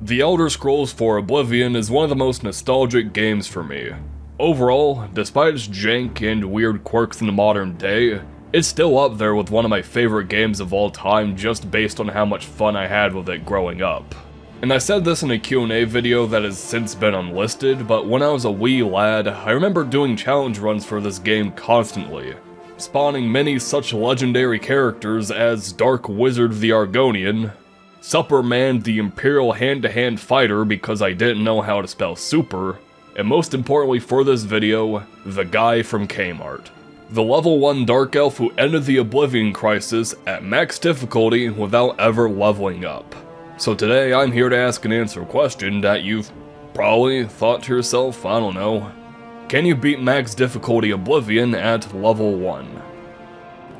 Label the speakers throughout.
Speaker 1: The Elder Scrolls IV Oblivion is one of the most nostalgic games for me. Overall, despite its jank and weird quirks in the modern day, it's still up there with one of my favorite games of all time just based on how much fun I had with it growing up. And I said this in a Q&A video that has since been unlisted, but when I was a wee lad, I remember doing challenge runs for this game constantly, spawning many such legendary characters as Dark Wizard the Argonian, SupperMan the Imperial hand-to-hand fighter because I didn't know how to spell super, and most importantly for this video, TheGuyFromKMart, the level 1 Dark Elf who ended the Oblivion crisis at max difficulty without ever leveling up. So today I'm here to ask and answer a question that you've probably thought to yourself, I don't know, can you beat max difficulty Oblivion at level 1?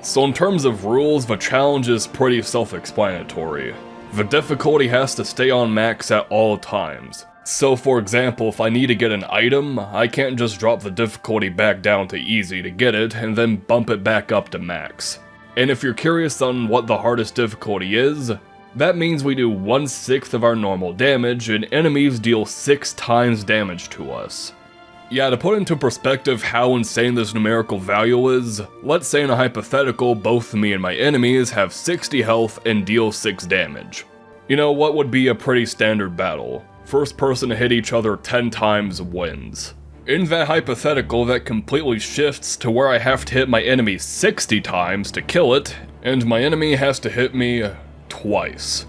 Speaker 1: So in terms of rules, the challenge is pretty self-explanatory. The difficulty has to stay on max at all times. So for example, if I need to get an item, I can't just drop the difficulty back down to easy to get it and then bump it back up to max. And if you're curious on what the hardest difficulty is, that means we do 1/6 of our normal damage and enemies deal 6 times damage to us. Yeah, to put into perspective how insane this numerical value is, let's say in a hypothetical both me and my enemies have 60 health and deal 6 damage. You know, what would be a pretty standard battle? First person to hit each other 10 times wins. In that hypothetical, that completely shifts to where I have to hit my enemy 60 times to kill it, and my enemy has to hit me twice.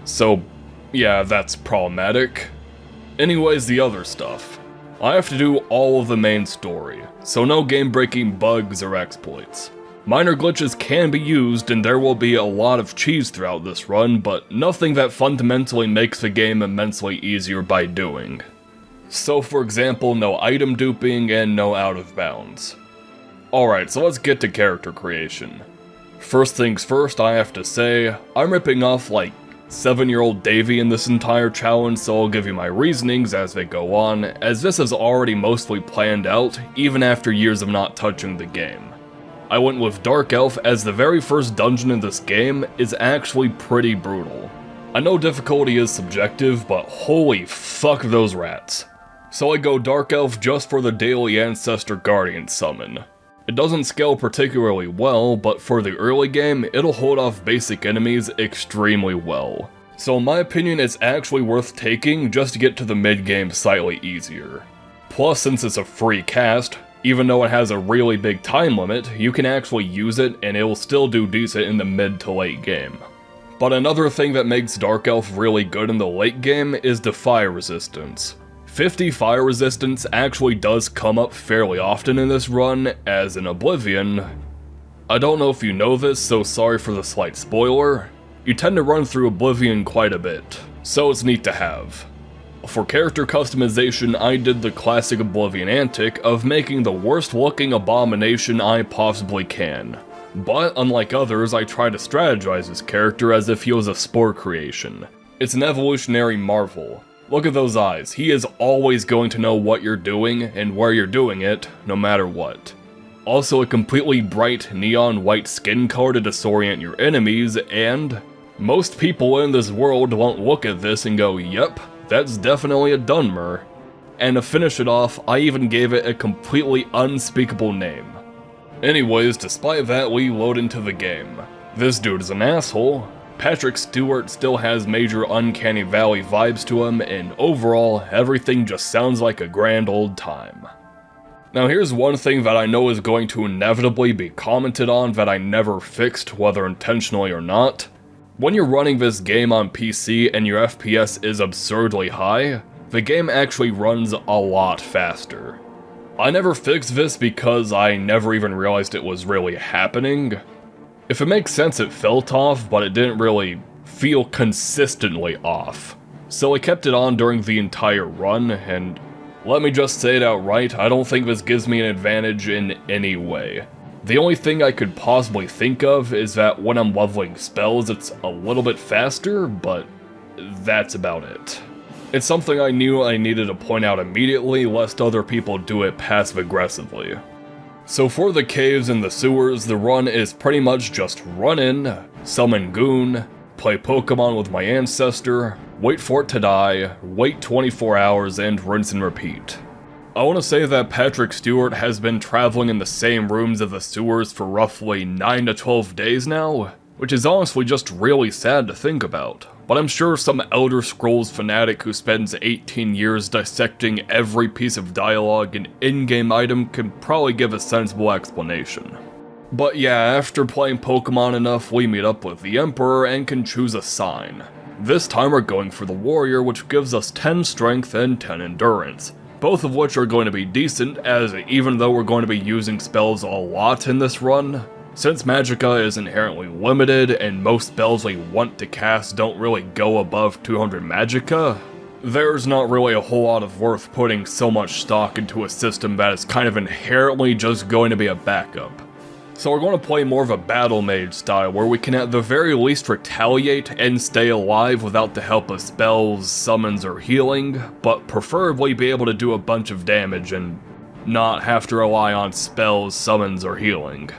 Speaker 1: So, yeah, that's problematic. Anyways, the other stuff. I have to do all of the main story, so no game-breaking bugs or exploits. Minor glitches can be used and there will be a lot of cheese throughout this run, but nothing that fundamentally makes the game immensely easier by doing. So for example, no item duping and no out of bounds. Alright, so let's get to character creation. First things first, I have to say, I'm ripping off like 7-year-old Davey in this entire challenge, so I'll give you my reasonings as they go on, as this is already mostly planned out, even after years of not touching the game. I went with Dark Elf as the very first dungeon in this game is actually pretty brutal. I know difficulty is subjective, but holy fuck those rats. So I go Dark Elf just for the daily Ancestor Guardian summon. It doesn't scale particularly well, but for the early game, it'll hold off basic enemies extremely well. So in my opinion, it's actually worth taking just to get to the mid-game slightly easier. Plus, since it's a free cast, even though it has a really big time limit, you can actually use it and it'll still do decent in the mid to late game. But another thing that makes Dark Elf really good in the late game is the fire resistance. 50 fire resistance actually does come up fairly often in this run, as in Oblivion. I don't know if you know this, so sorry for the slight spoiler. You tend to run through Oblivion quite a bit, so it's neat to have. For character customization, I did the classic Oblivion antic of making the worst looking abomination I possibly can. But unlike others, I try to strategize this character as if he was a spore creation. It's an evolutionary marvel. Look at those eyes, he is always going to know what you're doing and where you're doing it, no matter what. Also a completely bright neon white skin color to disorient your enemies, and most people in this world won't look at this and go, yep, that's definitely a Dunmer. And to finish it off, I even gave it a completely unspeakable name. Anyways, despite that, we load into the game. This dude is an asshole. Patrick Stewart still has major Uncanny Valley vibes to him, and overall, everything just sounds like a grand old time. Now here's one thing that I know is going to inevitably be commented on that I never fixed, whether intentionally or not. When you're running this game on PC and your FPS is absurdly high, the game actually runs a lot faster. I never fixed this because I never even realized it was really happening. If it makes sense, it felt off, but it didn't really feel consistently off. So I kept it on during the entire run, and let me just say it outright, I don't think this gives me an advantage in any way. The only thing I could possibly think of is that when I'm leveling spells, it's a little bit faster, but that's about it. It's something I knew I needed to point out immediately, lest other people do it passive-aggressively. So for the caves and the sewers, the run is pretty much just run in, summon Goon, play Pokemon with my ancestor, wait for it to die, wait 24 hours, and rinse and repeat. I want to say that Patrick Stewart has been traveling in the same rooms of the sewers for roughly 9 to 12 days now, which is honestly just really sad to think about. But I'm sure some Elder Scrolls fanatic who spends 18 years dissecting every piece of dialogue and in-game item can probably give a sensible explanation. But yeah, after playing Pokemon enough, we meet up with the Emperor and can choose a sign. This time we're going for the Warrior, which gives us 10 Strength and 10 Endurance. Both of which are going to be decent, as even though we're going to be using spells a lot in this run, since Magicka is inherently limited and most spells we want to cast don't really go above 200 Magicka, there's not really a whole lot of worth putting so much stock into a system that is kind of inherently just going to be a backup. So we're going to play more of a Battle Mage style, where we can at the very least retaliate and stay alive without the help of spells, summons, or healing, but preferably be able to do a bunch of damage and not have to rely on spells, summons, or healing.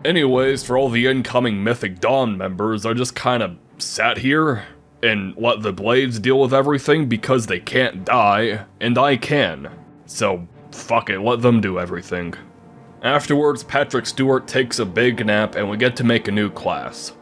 Speaker 1: Anyways, for all the incoming Mythic Dawn members, I just kind of sat here and let the Blades deal with everything because they can't die, and I can. So, fuck it, let them do everything. Afterwards, Patrick Stewart takes a big nap and we get to make a new class.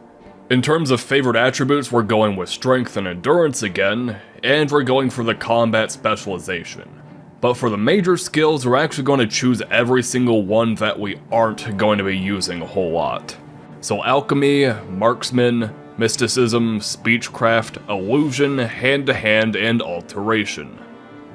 Speaker 1: In terms of favorite attributes, we're going with Strength and Endurance again, and we're going for the Combat Specialization. But for the major skills, we're actually going to choose every single one that we aren't going to be using a whole lot. So Alchemy, Marksman, Mysticism, Speechcraft, Illusion, Hand-to-Hand, and Alteration.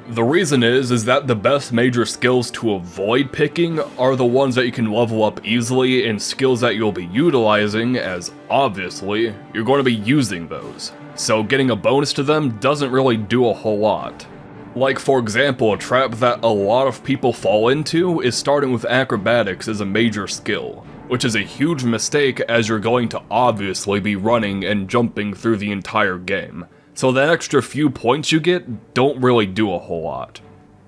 Speaker 1: The reason is that the best major skills to avoid picking are the ones that you can level up easily and skills that you'll be utilizing, as obviously, you're going to be using those. So getting a bonus to them doesn't really do a whole lot. Like for example, a trap that a lot of people fall into is starting with Acrobatics as a major skill, which is a huge mistake as you're going to obviously be running and jumping through the entire game. So the extra few points you get don't really do a whole lot.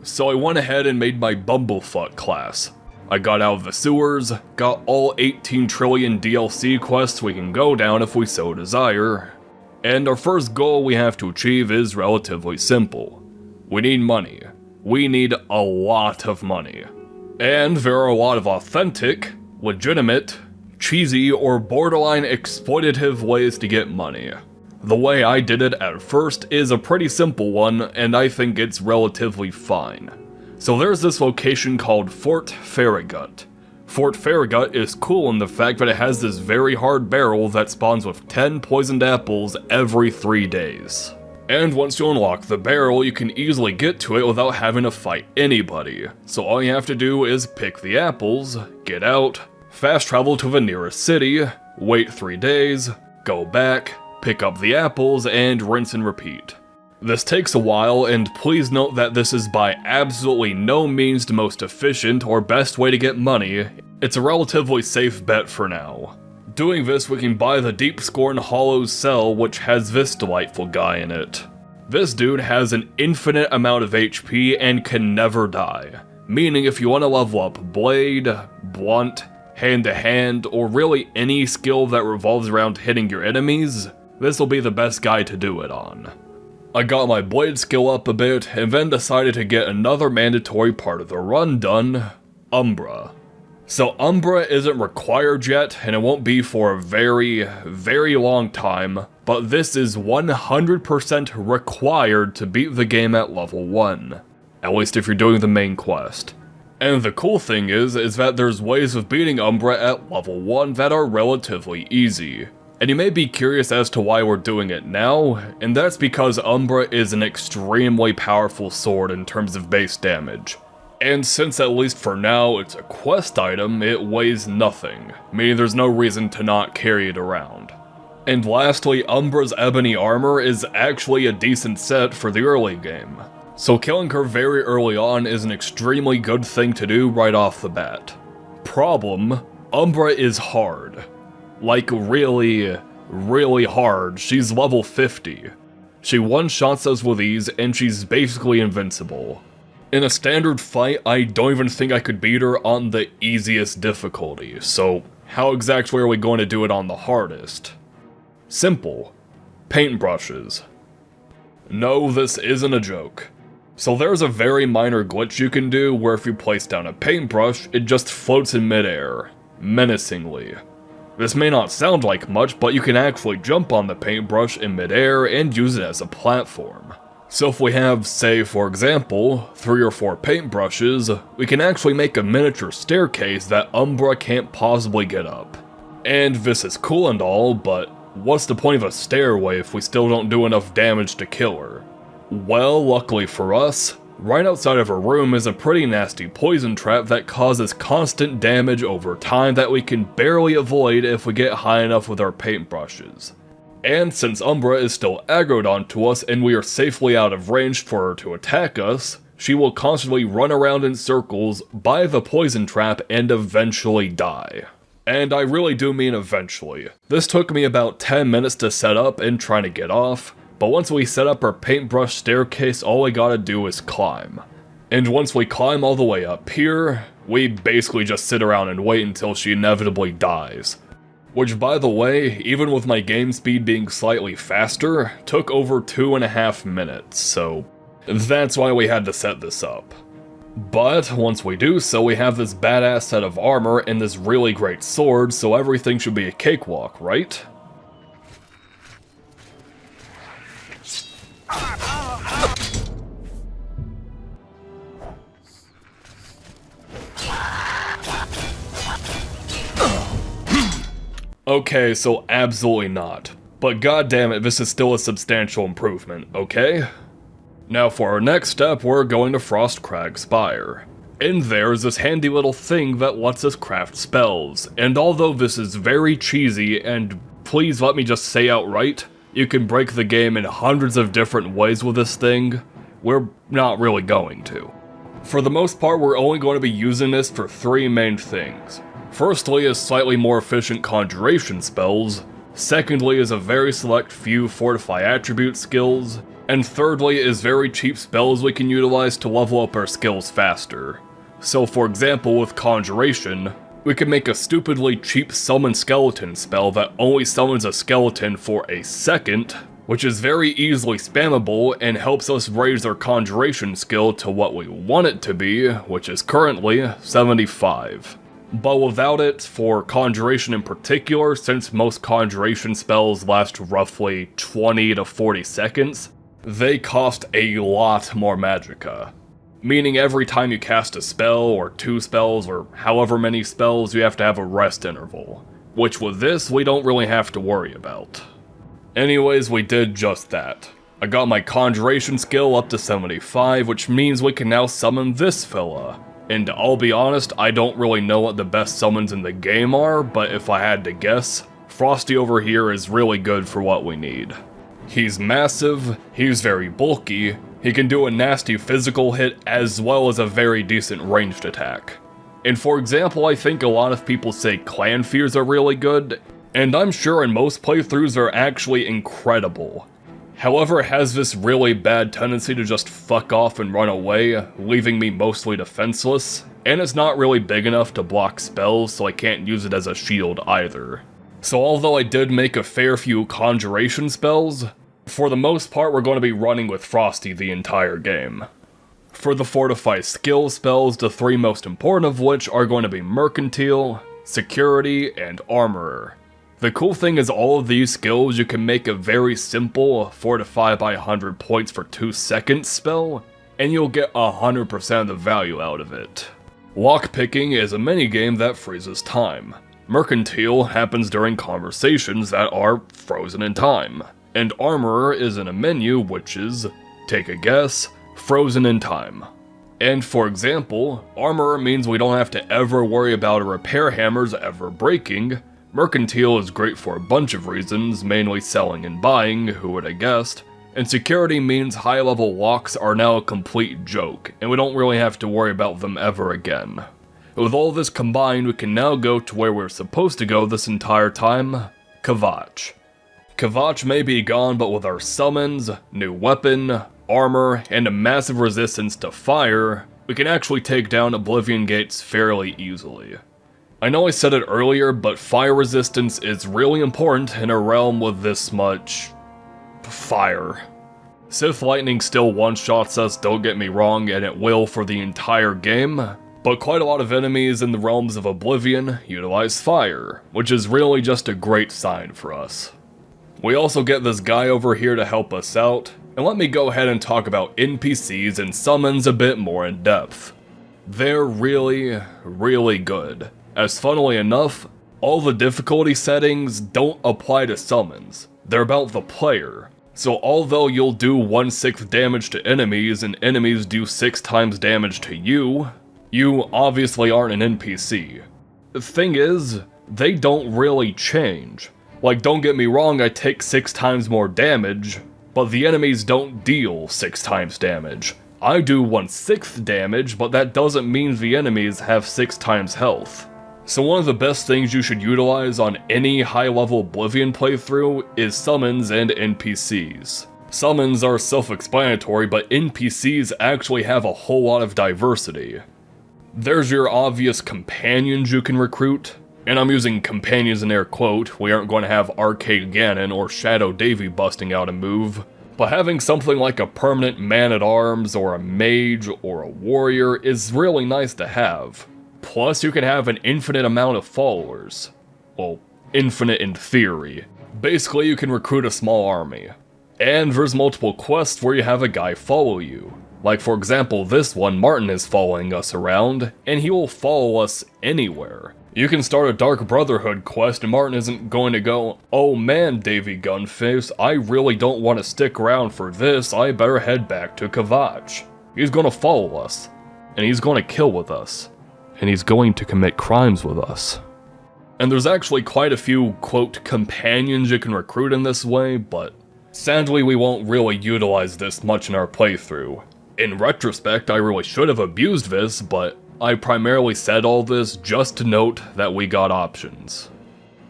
Speaker 1: So I went ahead and made my Bumblefuck class. I got out of the sewers, got all 18 trillion DLC quests we can go down if we so desire, and our first goal we have to achieve is relatively simple. We need money. We need a lot of money. And there are a lot of authentic, legitimate, cheesy, or borderline exploitative ways to get money. The way I did it at first is a pretty simple one, and I think it's relatively fine. So there's this location called Fort Farragut. Fort Farragut is cool in the fact that it has this very hard barrel that spawns with 10 poisoned apples every 3 days. And once you unlock the barrel, you can easily get to it without having to fight anybody. So all you have to do is pick the apples, get out, fast travel to the nearest city, wait 3 days, go back, pick up the apples, and rinse and repeat. This takes a while, and please note that this is by absolutely no means the most efficient or best way to get money. It's a relatively safe bet for now. Doing this, we can buy the Deepscorn Hollow's Cell, which has this delightful guy in it. This dude has an infinite amount of HP and can never die, meaning if you want to level up Blade, Blunt, Hand-to-Hand, or really any skill that revolves around hitting your enemies, this will be the best guy to do it on. I got my Blade skill up a bit, and then decided to get another mandatory part of the run done, Umbra. So Umbra isn't required yet, and it won't be for a very, very long time, but this is 100% required to beat the game at level 1. At least if you're doing the main quest. And the cool thing is that there's ways of beating Umbra at level 1 that are relatively easy. And you may be curious as to why we're doing it now, and that's because Umbra is an extremely powerful sword in terms of base damage. And since at least for now it's a quest item, it weighs nothing, meaning there's no reason to not carry it around. And lastly, Umbra's ebony armor is actually a decent set for the early game. So killing her very early on is an extremely good thing to do right off the bat. Problem, Umbra is hard. Like really, really hard. She's level 50. She one-shots us with ease, and she's basically invincible. In a standard fight, I don't even think I could beat her on the easiest difficulty, so how exactly are we going to do it on the hardest? Simple. Paintbrushes. No, this isn't a joke. So there's a very minor glitch you can do where if you place down a paintbrush, it just floats in midair, menacingly. This may not sound like much, but you can actually jump on the paintbrush in midair and use it as a platform. So if we have, say for example, 3 or 4 paintbrushes, we can actually make a miniature staircase that Umbra can't possibly get up. And this is cool and all, but what's the point of a stairway if we still don't do enough damage to kill her? Well, luckily for us, right outside of her room is a pretty nasty poison trap that causes constant damage over time that we can barely avoid if we get high enough with our paintbrushes. And since Umbra is still aggroed onto us and we are safely out of range for her to attack us, she will constantly run around in circles, buy the poison trap, and eventually die. And I really do mean eventually. This took me about 10 minutes to set up and trying to get off, but once we set up our paintbrush staircase, all we gotta do is climb. And once we climb all the way up here, we basically just sit around and wait until she inevitably dies. Which, by the way, even with my game speed being slightly faster, took over 2.5 minutes, so that's why we had to set this up. But once we do so, we have this badass set of armor and this really great sword, so everything should be a cakewalk, right? Okay, so absolutely not. But goddammit, this is still a substantial improvement, okay? Now for our next step, we're going to Frostcrag Spire. In there is this handy little thing that lets us craft spells, and although this is very cheesy, and please let me just say outright, you can break the game in hundreds of different ways with this thing, we're not really going to. For the most part, we're only going to be using this for 3 main things. Firstly is slightly more efficient conjuration spells, secondly is a very select few fortify attribute skills, and thirdly is very cheap spells we can utilize to level up our skills faster. So for example with conjuration, we can make a stupidly cheap summon skeleton spell that only summons a skeleton for a second, which is very easily spammable and helps us raise our conjuration skill to what we want it to be, which is currently 75. But without it, for conjuration in particular, since most conjuration spells last roughly 20 to 40 seconds, they cost a lot more magicka. Meaning every time you cast a spell, or 2 spells, or however many spells, you have to have a rest interval. Which with this, we don't really have to worry about. Anyways, we did just that. I got my conjuration skill up to 75, which means we can now summon this fella. And I'll be honest, I don't really know what the best summons in the game are, but if I had to guess, Frosty over here is really good for what we need. He's massive, he's very bulky, he can do a nasty physical hit as well as a very decent ranged attack. And for example, I think a lot of people say clan fears are really good, and I'm sure in most playthroughs are actually incredible. However, it has this really bad tendency to just fuck off and run away, leaving me mostly defenseless, and it's not really big enough to block spells, so I can't use it as a shield either. So although I did make a fair few conjuration spells, for the most part we're going to be running with Frosty the entire game. For the fortify skill spells, the 3 most important of which are going to be Mercantile, Security, and Armorer. The cool thing is all of these skills you can make a very simple fortify by 100 points for 2 seconds spell, and you'll get 100% of the value out of it. Lockpicking is a minigame that freezes time. Mercantile happens during conversations that are frozen in time. And Armorer is in a menu which is, take a guess, frozen in time. And for example, Armorer means we don't have to ever worry about our repair hammers ever breaking. Mercantile is great for a bunch of reasons, mainly selling and buying, who would have guessed, and Security means high-level locks are now a complete joke, and we don't really have to worry about them ever again. With all this combined, we can now go to where we're supposed to go this entire time, Kvatch. Kvatch may be gone, but with our summons, new weapon, armor, and a massive resistance to fire, we can actually take down Oblivion gates fairly easily. I know I said it earlier, but fire resistance is really important in a realm with this much fire. Sith Lightning still one-shots us, don't get me wrong, and it will for the entire game, but quite a lot of enemies in the realms of Oblivion utilize fire, which is really just a great sign for us. We also get this guy over here to help us out, and let me go ahead and talk about NPCs and summons a bit more in depth. They're really, really good, as funnily enough, all the difficulty settings don't apply to summons. They're about the player. So although you'll do 1/6 damage to enemies and enemies do 6 times damage to you, you obviously aren't an NPC. The thing is, they don't really change. Like, don't get me wrong, I take 6 times more damage, but the enemies don't deal 6 times damage. I do 1/6 damage, but that doesn't mean the enemies have 6 times health. So one of the best things you should utilize on any high-level Oblivion playthrough is summons and NPCs. Summons are self-explanatory, but NPCs actually have a whole lot of diversity. There's your obvious companions you can recruit, and I'm using companions in air quote, we aren't going to have Arcade Ganon or Shadow Davey busting out a move, but having something like a permanent man-at-arms or a mage or a warrior is really nice to have. Plus, you can have an infinite amount of followers. Well, infinite in theory. Basically, you can recruit a small army. And there's multiple quests where you have a guy follow you. Like, for example, this one, Martin is following us around, and he will follow us anywhere. You can start a Dark Brotherhood quest and Martin isn't going to go, "Oh man, Davey Gunface, I really don't want to stick around for this, I better head back to Kvatch." He's going to follow us. And he's going to kill with us. And he's going to commit crimes with us. And there's actually quite a few, quote, companions you can recruit in this way, but sadly we won't really utilize this much in our playthrough. In retrospect, I really should have abused this, but I primarily said all this just to note that we got options.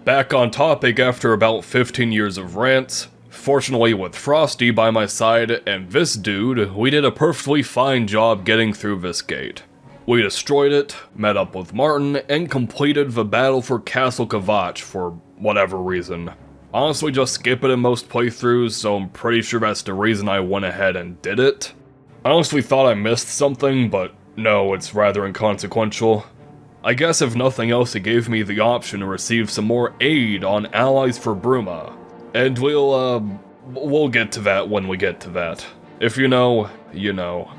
Speaker 1: Back on topic after about 15 years of rants, fortunately with Frosty by my side and this dude, we did a perfectly fine job getting through this gate. We destroyed it, met up with Martin, and completed the battle for Castle Kvatch for whatever reason. Honestly, just skip it in most playthroughs, so I'm pretty sure that's the reason I went ahead and did it. I honestly thought I missed something, but no, it's rather inconsequential. I guess if nothing else, it gave me the option to receive some more aid on allies for Bruma. And we'll get to that when we get to that. If you know, you know.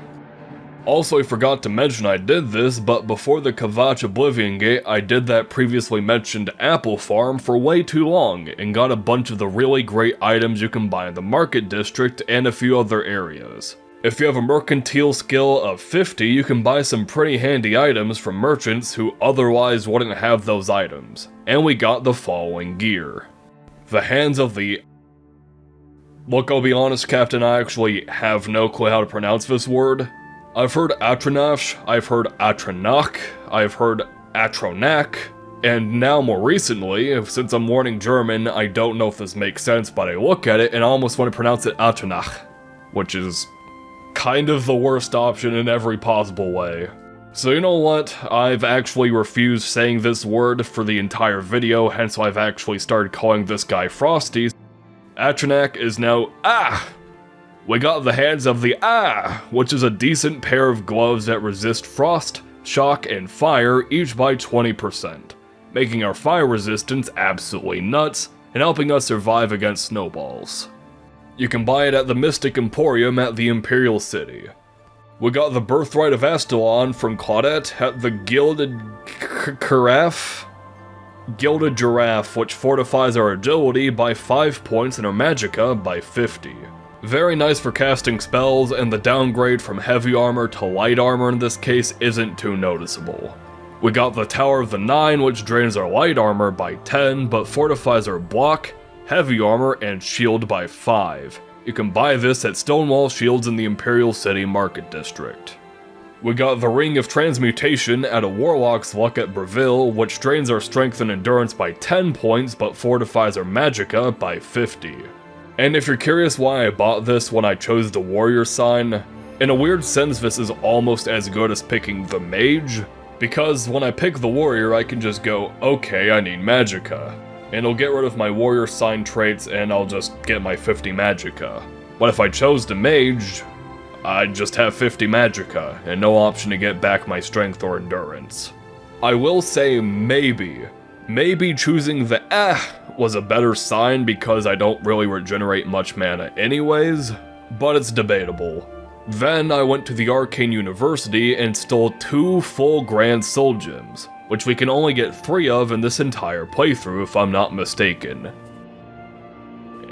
Speaker 1: Also, I forgot to mention I did this, but before the Kvatch Oblivion Gate, I did that previously mentioned apple farm for way too long, and got a bunch of the really great items you can buy in the Market District and a few other areas. If you have a mercantile skill of 50, you can buy some pretty handy items from merchants who otherwise wouldn't have those items. And we got the following gear. The Hands of the... Look, I'll be honest, Captain, I actually have no clue how to pronounce this word. I've heard Atronash, I've heard Atronach, I've heard Atronak, and now more recently, since I'm learning German, I don't know if this makes sense, but I look at it and I almost want to pronounce it Atronach, which is kind of the worst option in every possible way. So you know what, I've actually refused saying this word for the entire video, hence I've actually started calling this guy Frosty. Atronach is now We got the Hands of the which is a decent pair of gloves that resist frost, shock, and fire, each by 20%, making our fire resistance absolutely nuts, and helping us survive against snowballs. You can buy it at the Mystic Emporium at the Imperial City. We got the Birthright of Astalon from Claudette at the Gilded Giraffe, which fortifies our agility by 5 points and our magicka by 50. Very nice for casting spells, and the downgrade from heavy armor to light armor in this case isn't too noticeable. We got the Tower of the Nine, which drains our light armor by 10, but fortifies our block, heavy armor, and shield by 5. You can buy this at Stonewall Shields in the Imperial City Market District. We got the Ring of Transmutation at a Warlock's Luck at Breville, which drains our strength and endurance by 10 points, but fortifies our magicka by 50. And if you're curious why I bought this when I chose the warrior sign, in a weird sense this is almost as good as picking the mage, because when I pick the warrior I can just go, okay, I need magicka, and it'll get rid of my warrior sign traits and I'll just get my 50 magicka. But if I chose to mage, I'd just have 50 magicka, and no option to get back my strength or endurance. I will say maybe choosing the was a better sign because I don't really regenerate much mana anyways, but it's debatable. Then I went to the Arcane University and stole 2 full Grand Soul Gems, which we can only get 3 of in this entire playthrough if I'm not mistaken.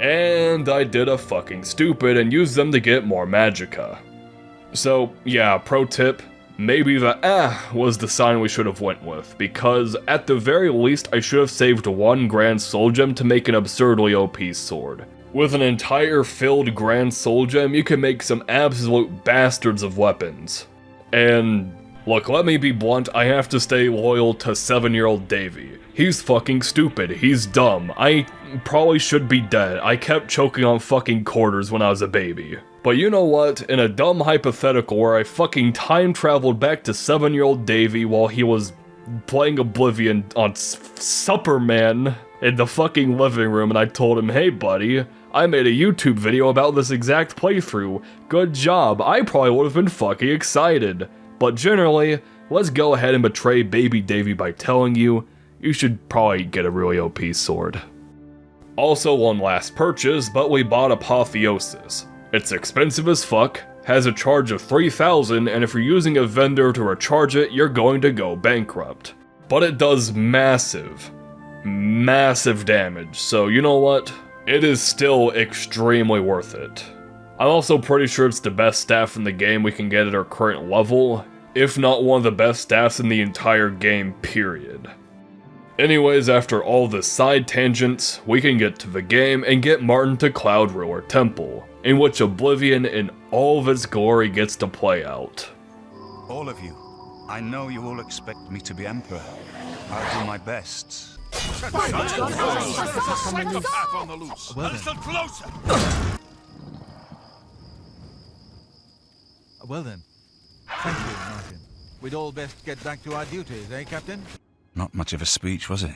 Speaker 1: And I did a fucking stupid and used them to get more magicka. So yeah, pro tip, maybe the was the sign we should have went with, because at the very least I should have saved 1 Grand Soul Gem to make an absurdly OP sword. With an entire filled Grand Soul Gem, you can make some absolute bastards of weapons. And look, let me be blunt, I have to stay loyal to 7-year-old Davey. He's fucking stupid, he's dumb, I probably should be dead, I kept choking on fucking quarters when I was a baby. But you know what, in a dumb hypothetical where I fucking time traveled back to 7-year-old Davey while he was playing Oblivion on SupperMan in the fucking living room, and I told him, hey buddy, I made a YouTube video about this exact playthrough, good job, I probably would have been fucking excited. But generally, let's go ahead and betray baby Davey by telling you, you should probably get a really OP sword. Also one last purchase, but we bought Apotheosis. It's expensive as fuck, has a charge of 3,000, and if you're using a vendor to recharge it, you're going to go bankrupt. But it does massive damage, so you know what? It is still extremely worth it. I'm also pretty sure it's the best staff in the game we can get at our current level, if not one of the best staffs in the entire game, period. Anyways, after all the side tangents, we can get to the game and get Martin to Cloud Ruler Temple, in which Oblivion in all of its glory gets to play out.
Speaker 2: All of you, I know you all expect me to be Emperor. I'll do my best.
Speaker 3: Well then, thank you, Martin. We'd all best get back to our duties, eh, Captain?
Speaker 2: Not much of a speech, was it?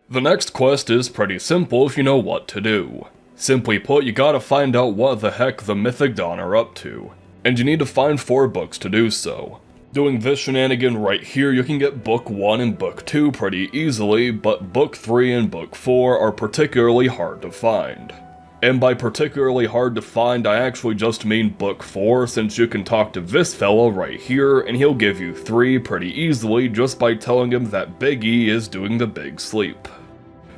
Speaker 1: The next quest is pretty simple if you know what to do. Simply put, you gotta find out what the heck the Mythic Dawn are up to, and you need to find 4 books to do so. Doing this shenanigan right here, you can get Book 1 and Book 2 pretty easily, but Book 3 and Book 4 are particularly hard to find. And by particularly hard to find, I actually just mean Book 4, since you can talk to this fella right here, and he'll give you 3 pretty easily just by telling him that Big E is doing the big sleep.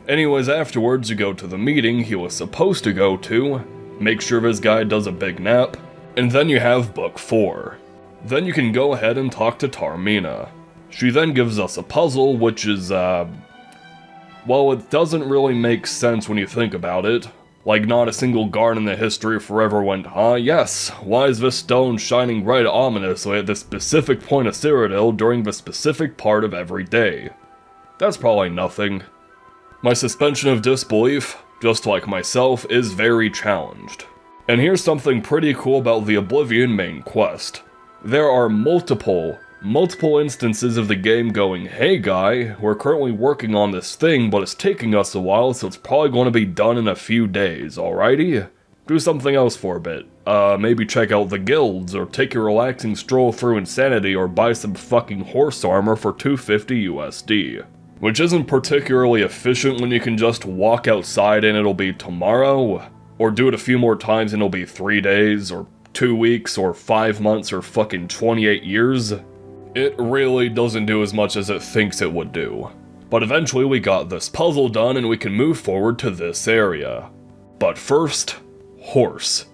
Speaker 1: Anyways, afterwards you go to the meeting he was supposed to go to, make sure this guy does a big nap, and then you have Book 4. Then you can go ahead and talk to Tarmina. She then gives us a puzzle, which is, well, it doesn't really make sense when you think about it. Like, not a single guard in the history forever went, yes, why is this stone shining right ominously at this specific point of Cyrodiil during the specific part of every day? That's probably nothing. My suspension of disbelief, just like myself, is very challenged. And here's something pretty cool about the Oblivion main quest. There are multiple instances of the game going, hey guy, we're currently working on this thing, but it's taking us a while, so it's probably going to be done in a few days, alrighty? Do something else for a bit. Maybe check out the guilds, or take a relaxing stroll through Insanity, or buy some fucking horse armor for $250 USD. Which isn't particularly efficient when you can just walk outside and it'll be tomorrow, or do it a few more times and it'll be 3 days, or 2 weeks, or 5 months, or fucking 28 years. It really doesn't do as much as it thinks it would do. But eventually we got this puzzle done and we can move forward to this area. But first, horse.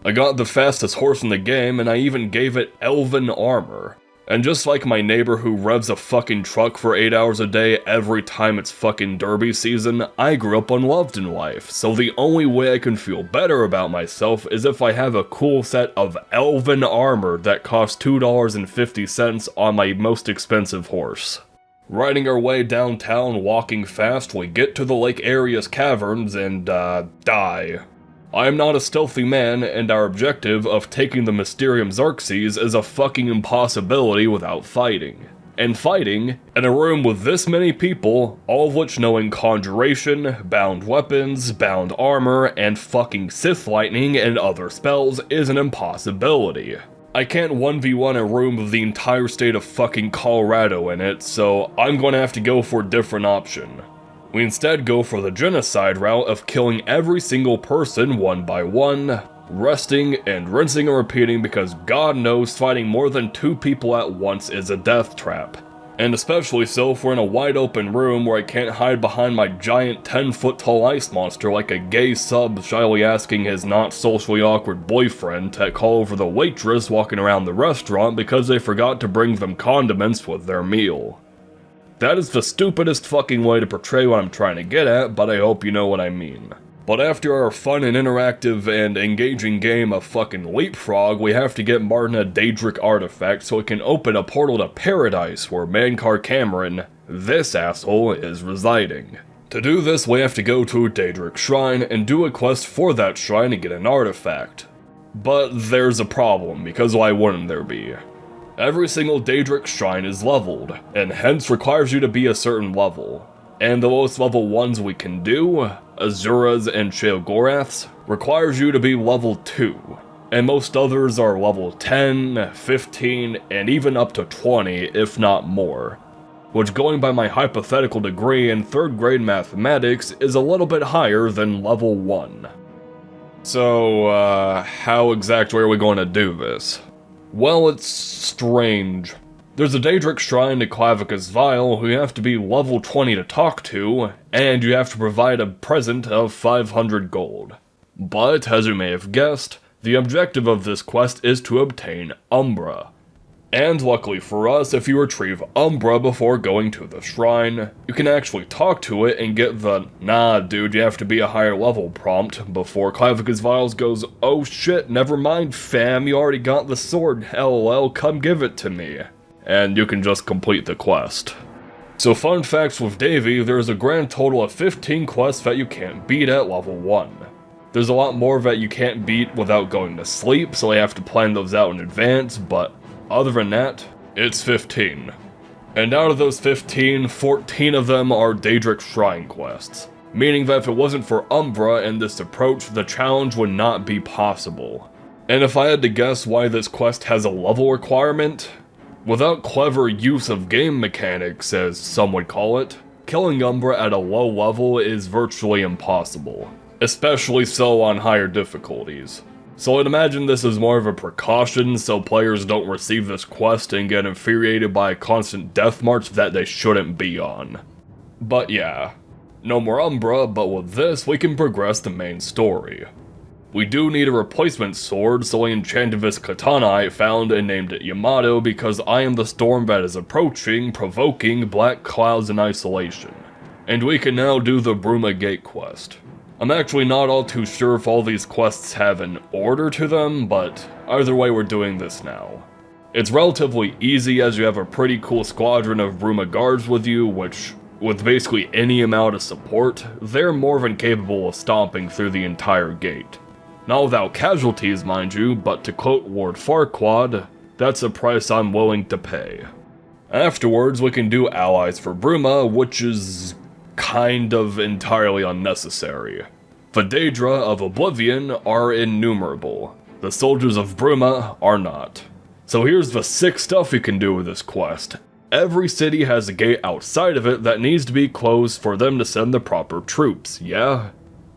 Speaker 1: I got the fastest horse in the game and I even gave it elven armor. And just like my neighbor who revs a fucking truck for 8 hours a day every time it's fucking derby season, I grew up unloved in life, so the only way I can feel better about myself is if I have a cool set of elven armor that costs $2.50 on my most expensive horse. Riding our way downtown, walking fast, we get to the Lake Arius caverns and, die. I am not a stealthy man, and our objective of taking the Mysterium Xerxes is a fucking impossibility without fighting. and fighting in a room with this many people, all of which knowing conjuration, bound weapons, bound armor, and fucking Sith lightning and other spells is an impossibility. I can't 1v1 a room with the entire state of fucking Colorado in it, so I'm gonna have to go for a different option. We instead go for the genocide route of killing every single person one by one, resting and rinsing and repeating because God knows fighting more than 2 people at once is a death trap. And especially so if we're in a wide open room where I can't hide behind my giant 10-foot tall ice monster like a gay sub shyly asking his not socially awkward boyfriend to call over the waitress walking around the restaurant because they forgot to bring them condiments with their meal. That is the stupidest fucking way to portray what I'm trying to get at, but I hope you know what I mean. But after our fun and interactive and engaging game of fucking Leapfrog, we have to get Martin a Daedric artifact so it can open a portal to Paradise where Mankar Cameron, this asshole, is residing. To do this, we have to go to a Daedric shrine and do a quest for that shrine to get an artifact. But there's a problem, because why wouldn't there be? Every single Daedric shrine is leveled, and hence requires you to be a certain level. And the lowest level ones we can do, Azuras and Sheogoraths, requires you to be level 2, and most others are level 10, 15, and even up to 20, if not more. Which, going by my hypothetical degree in 3rd grade mathematics, is a little bit higher than level 1. So, how exactly are we going to do this? Well, it's strange. There's a Daedric shrine to Clavicus Vile who you have to be level 20 to talk to, and you have to provide a present of 500 gold. But, as you may have guessed, the objective of this quest is to obtain Umbra. And luckily for us, if you retrieve Umbra before going to the shrine, you can actually talk to it and get the "nah dude, you have to be a higher level" prompt before Clavicus Viles goes, "Oh shit, never mind fam, you already got the sword, lol, come give it to me." And you can just complete the quest. So fun facts with Davey, there's a grand total of 15 quests that you can't beat at level 1. There's a lot more that you can't beat without going to sleep, so I have to plan those out in advance, but other than that, it's 15. And out of those 15, 14 of them are Daedric Shrine quests. Meaning that if it wasn't for Umbra and this approach, the challenge would not be possible. And if I had to guess why this quest has a level requirement, without clever use of game mechanics, as some would call it, killing Umbra at a low level is virtually impossible. Especially so on higher difficulties. So I'd imagine this is more of a precaution so players don't receive this quest and get infuriated by a constant death march that they shouldn't be on. But yeah, no more Umbra, but with this we can progress the main story. We do need a replacement sword, so I enchanted this katana I found and named it Yamato because I am the storm that is approaching, provoking black clouds in isolation. And we can now do the Bruma Gate quest. I'm actually not all too sure if all these quests have an order to them, but either way we're doing this now. It's relatively easy as you have a pretty cool squadron of Bruma guards with you, which, with basically any amount of support, they're more than capable of stomping through the entire gate. Not without casualties, mind you, but to quote Lord Farquaad, that's a price I'm willing to pay. Afterwards, we can do allies for Bruma, which is kind of entirely unnecessary. The Daedra of Oblivion are innumerable. The soldiers of Bruma are not. So here's the sick stuff you can do with this quest. Every city has a gate outside of it that needs to be closed for them to send the proper troops, yeah?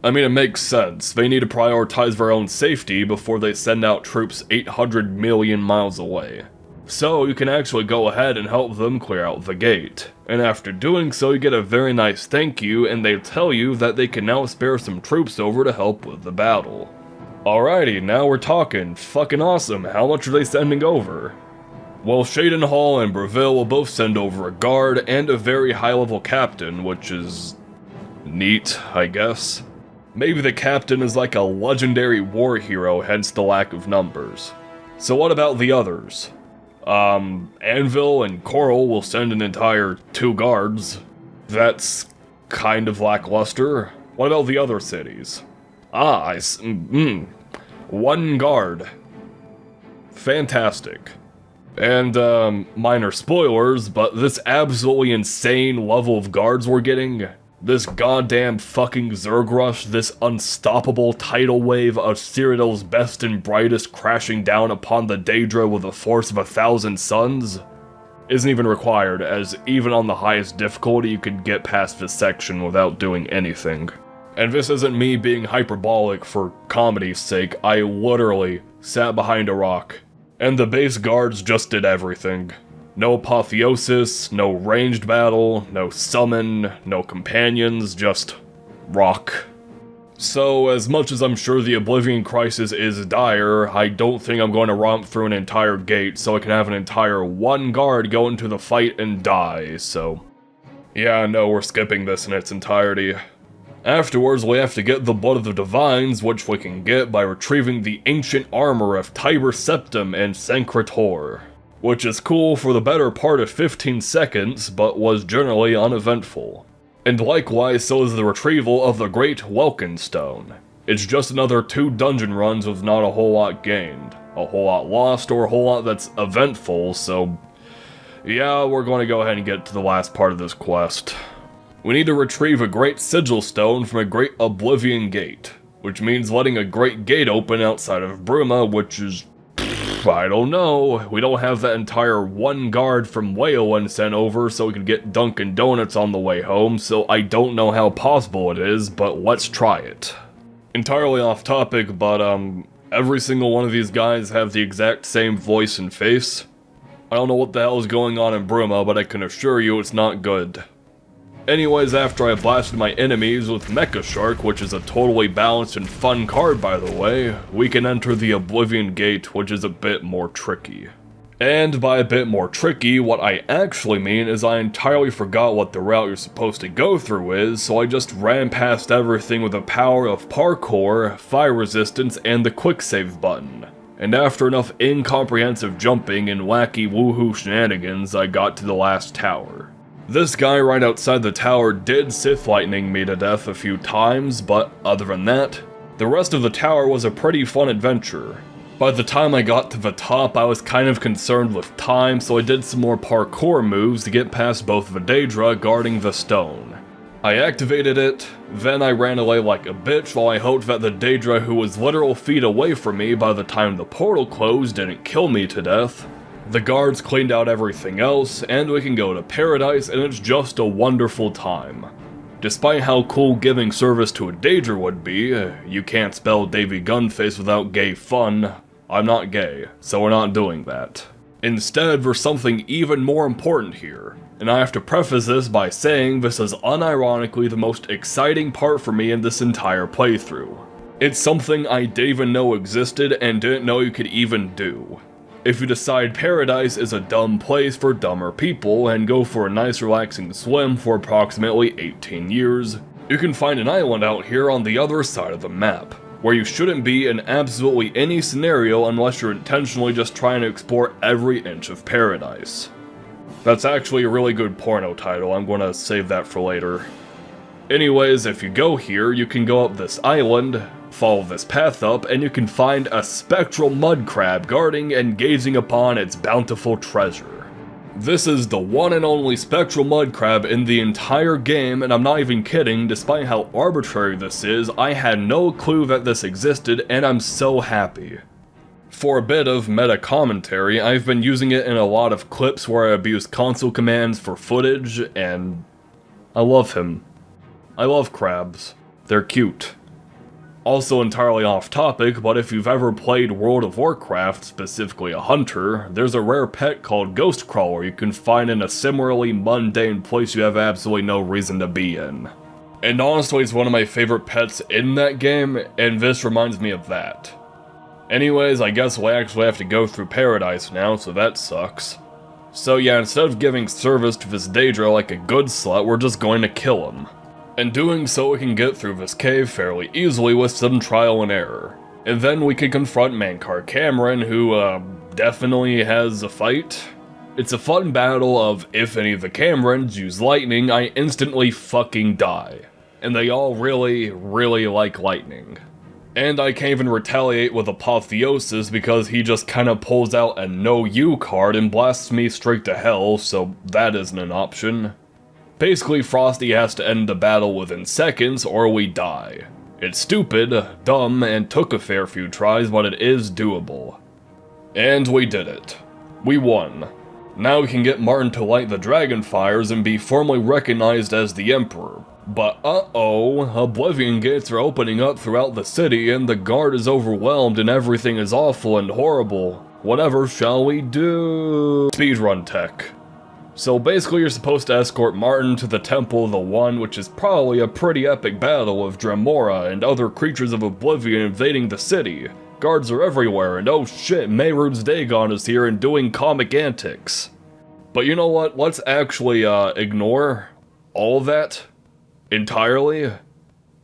Speaker 1: I mean, it makes sense. They need to prioritize their own safety before they send out troops 800 million miles away. So you can actually go ahead and help them clear out the gate. And after doing so, you get a very nice thank you, and they tell you that they can now spare some troops over to help with the battle. Alrighty, now we're talking. Fucking awesome. How much are they sending over? Well, Shaden Hall and Breville will both send over a guard and a very high-level captain, which is neat, I guess. Maybe the captain is like a legendary war hero, hence the lack of numbers. So what about the others? Anvil and Coral will send an entire 2 guards. That's kind of lackluster. What about the other cities? 1 guard. Fantastic. And, minor spoilers, but this absolutely insane level of guards we're getting, this goddamn fucking Zerg rush, this unstoppable tidal wave of Cyrodiil's best and brightest crashing down upon the Daedra with a force of 1,000 suns, isn't even required, as even on the highest difficulty you could get past this section without doing anything. And this isn't me being hyperbolic for comedy's sake, I literally sat behind a rock. And the base guards just did everything. No apotheosis, no ranged battle, no summon, no companions, just rock. So, as much as I'm sure the Oblivion crisis is dire, I don't think I'm going to romp through an entire gate so I can have an entire one guard go into the fight and die, so... yeah, no, we're skipping this in its entirety. Afterwards, we have to get the Blood of the Divines, which we can get by retrieving the ancient armor of Tiber Septim and Sancrator, which is cool for the better part of 15 seconds, but was generally uneventful. And likewise, so is the retrieval of the Great Welkin Stone. It's just another 2 dungeon runs with not a whole lot gained, a whole lot lost, or a whole lot that's eventful, so yeah, we're going to go ahead and get to the last part of this quest. We need to retrieve a Great Sigil Stone from a Great Oblivion Gate, which means letting a Great Gate open outside of Bruma, which is... I don't know. We don't have that entire one guard from Wayland sent over so we can get Dunkin' Donuts on the way home, so I don't know how possible it is, but let's try it. Entirely off topic, but every single one of these guys have the exact same voice and face. I don't know what the hell is going on in Bruma, but I can assure you it's not good. Anyways, after I blasted my enemies with Mecha Shark, which is a totally balanced and fun card by the way, we can enter the Oblivion Gate, which is a bit more tricky. And by a bit more tricky, what I actually mean is I entirely forgot what the route you're supposed to go through is, so I just ran past everything with the power of parkour, fire resistance, and the quick save button. And after enough incomprehensive jumping and wacky woohoo shenanigans, I got to the last tower. This guy right outside the tower did Sith Lightning me to death a few times, but other than that, the rest of the tower was a pretty fun adventure. By the time I got to the top, I was kind of concerned with time, so I did some more parkour moves to get past both the Daedra guarding the stone. I activated it, then I ran away like a bitch while I hoped that the Daedra who was literal feet away from me by the time the portal closed didn't kill me to death. The guards cleaned out everything else, and we can go to Paradise, and it's just a wonderful time. Despite how cool giving service to a Daedra would be, you can't spell Davey Gunface without gay fun. I'm not gay, so we're not doing that. Instead, there's something even more important here, and I have to preface this by saying this is unironically the most exciting part for me in this entire playthrough. It's something I didn't even know existed and didn't know you could even do. If you decide Paradise is a dumb place for dumber people and go for a nice relaxing swim for approximately 18 years, you can find an island out here on the other side of the map, where you shouldn't be in absolutely any scenario unless you're intentionally just trying to explore every inch of Paradise. That's actually a really good porno title, I'm gonna save that for later. Anyways, if you go here, you can go up this island, follow this path up, and you can find a spectral mud crab guarding and gazing upon its bountiful treasure. This is the one and only spectral mud crab in the entire game, and I'm not even kidding, despite how arbitrary this is, I had no clue that this existed, and I'm so happy. For a bit of meta commentary, I've been using it in a lot of clips where I abuse console commands for footage, and I love him. I love crabs. They're cute. Also entirely off topic, but if you've ever played World of Warcraft, specifically a hunter, there's a rare pet called Ghostcrawler you can find in a similarly mundane place you have absolutely no reason to be in. And honestly, it's one of my favorite pets in that game, and this reminds me of that. Anyways, I guess we actually have to go through Paradise now, so that sucks. So yeah, instead of giving service to this Daedra like a good slut, we're just going to kill him. And doing so, we can get through this cave fairly easily with some trial and error. And then we can confront Mankar Cameron, who, definitely has a fight. It's a fun battle of, if any of the Camerons use lightning, I instantly fucking die. And they all really, really like lightning. And I can't even retaliate with Apotheosis because he just kinda pulls out a no you card and blasts me straight to hell, so that isn't an option. Basically, Frosty has to end the battle within seconds or we die. It's stupid, dumb, and took a fair few tries, but it is doable. And we did it. We won. Now we can get Martin to light the dragon fires and be formally recognized as the Emperor. But uh-oh, Oblivion gates are opening up throughout the city and the guard is overwhelmed and everything is awful and horrible. Whatever shall we do? Speedrun tech. So basically you're supposed to escort Martin to the Temple of the One, which is probably a pretty epic battle with Dremora and other creatures of Oblivion invading the city. Guards are everywhere, and oh shit, Mehrunes Dagon is here and doing comic antics. But you know what, let's actually ignore all of that entirely,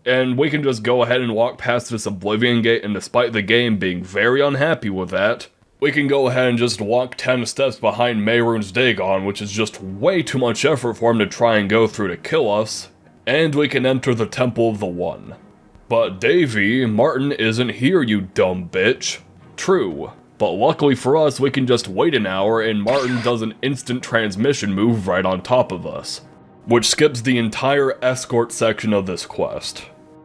Speaker 1: and we can just go ahead and walk past this Oblivion gate, and despite the game being very unhappy with that, we can go ahead and just walk 10 steps behind Mehrunes Dagon, which is just way too much effort for him to try and go through to kill us, and we can enter the Temple of the One. But Davey, Martin isn't here, you dumb bitch. True, but luckily for us, we can just wait an hour and Martin does an instant transmission move right on top of us, which skips the entire escort section of this quest.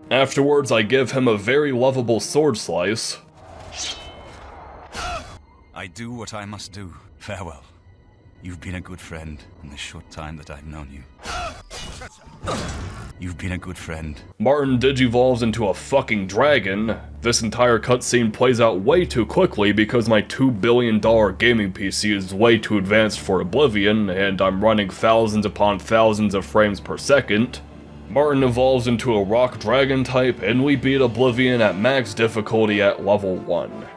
Speaker 1: Afterwards, I give him a very lovable sword slice.
Speaker 2: I do what I must do. Farewell. You've been a good friend in the short time that I've known you. You've been a good friend.
Speaker 1: Martin digivolves into a fucking dragon. This entire cutscene plays out way too quickly because my $2 billion gaming PC is way too advanced for Oblivion, and I'm running thousands upon thousands of frames per second. Martin evolves into a rock dragon type, and we beat Oblivion at max difficulty at level 1.